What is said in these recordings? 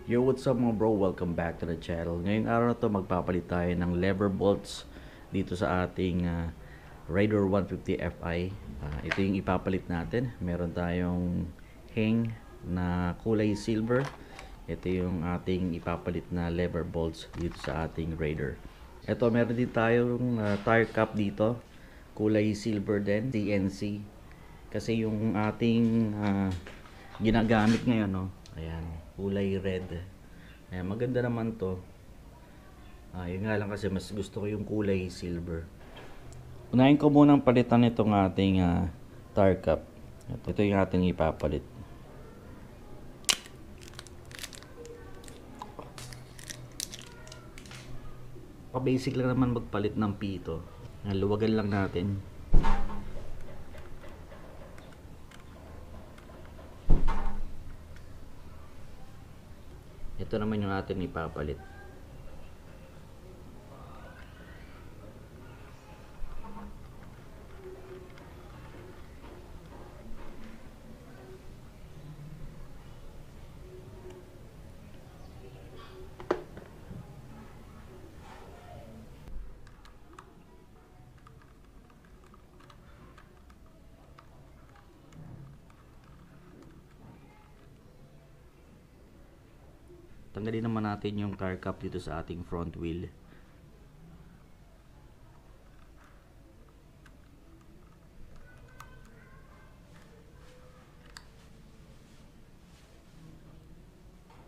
Yo, what's up mga bro? Welcome back to the channel. Ngayong araw na to magpapalit tayo ng lever bolts dito sa ating Raider 150 Fi. Ito yung ipapalit natin. Meron tayong hang na kulay silver. Ito yung ating ipapalit na lever bolts dito sa ating Raider. Ito, meron din tayong tire cap dito. Kulay silver din, CNC. Kasi yung ating ginagamit ngayon, no? Ayan, kulay red. Ayan, maganda naman to. Yun nga lang kasi mas gusto ko yung kulay silver. Unahin ko munang palitan itong ating tire cap. Ito yung ating ipapalit. Pa-basic lang naman magpalit ng pito. Luwagan lang natin. Ito naman yung ating ipapalit. Tanggalin naman natin yung tire cap dito sa ating front wheel.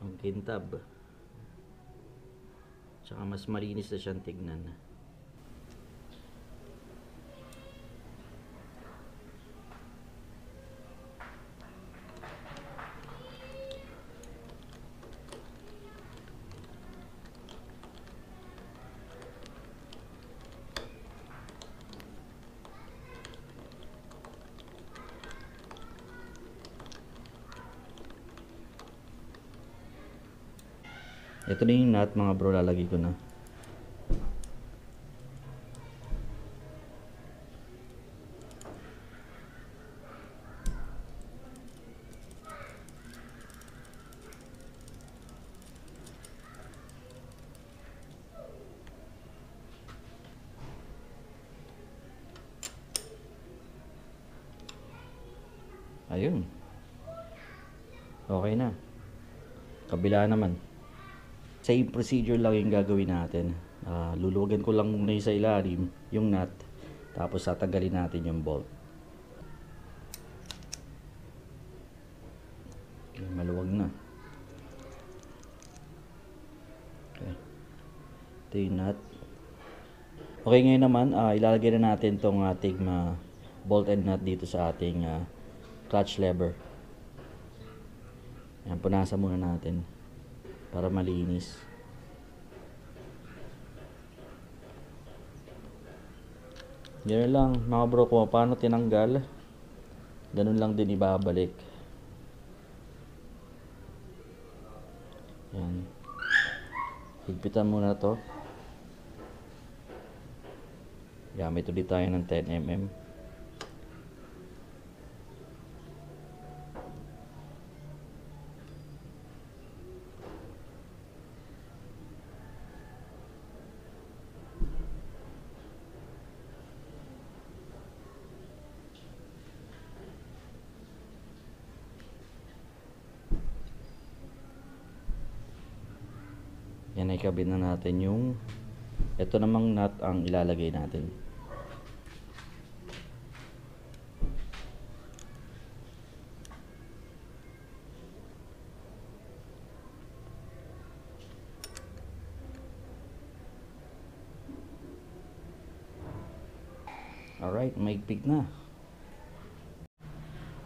Ang kintab. Tsaka mas malinis na siyang tignan. Ito na yung nut mga bro, lalagay ko na. Ayun. Okay na. Kabila naman. Same procedure lang yung gagawin natin. Luluwagan ko lang muna yung sa ilalim, yung nut. Tapos tatanggalin natin yung bolt. Okay, maluwag na. Okay. Ito yung nut. Okay, ngayon naman, ilalagay na natin tong ating bolt and nut dito sa ating clutch lever. Ayan, punasan muna natin para malinis. Ganun lang mga bro, kung paano tinanggal, ganun lang din ibabalik. Yan, higpitan muna to. Gamit ulit tayo ng 10mm. Yan, ay kabit na natin yung ito namang nut ang ilalagay natin. Alright, maigpig na.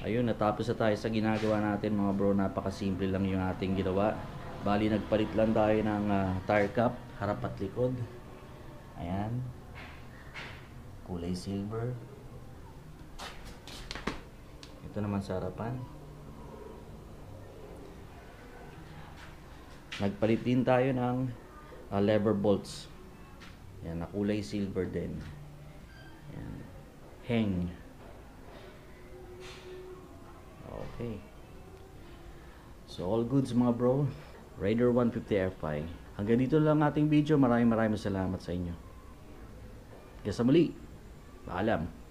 Ayun, natapos na tayo sa ginagawa natin mga bro. Napakasimple lang yung ating ginawa. Bali, nagpalit lang tayo ng tire cap, harap at likod. Ayan. Kulay silver. Ito naman sa harapan. Nagpalit din tayo ng lever bolts. Ayan, na kulay silver din. Ayan. Hang. Okay. So all goods mga bro. Raider 150 Fi. Hanggang dito lang ating video. Maraming salamat sa inyo. Hanggang sa muli. Paalam.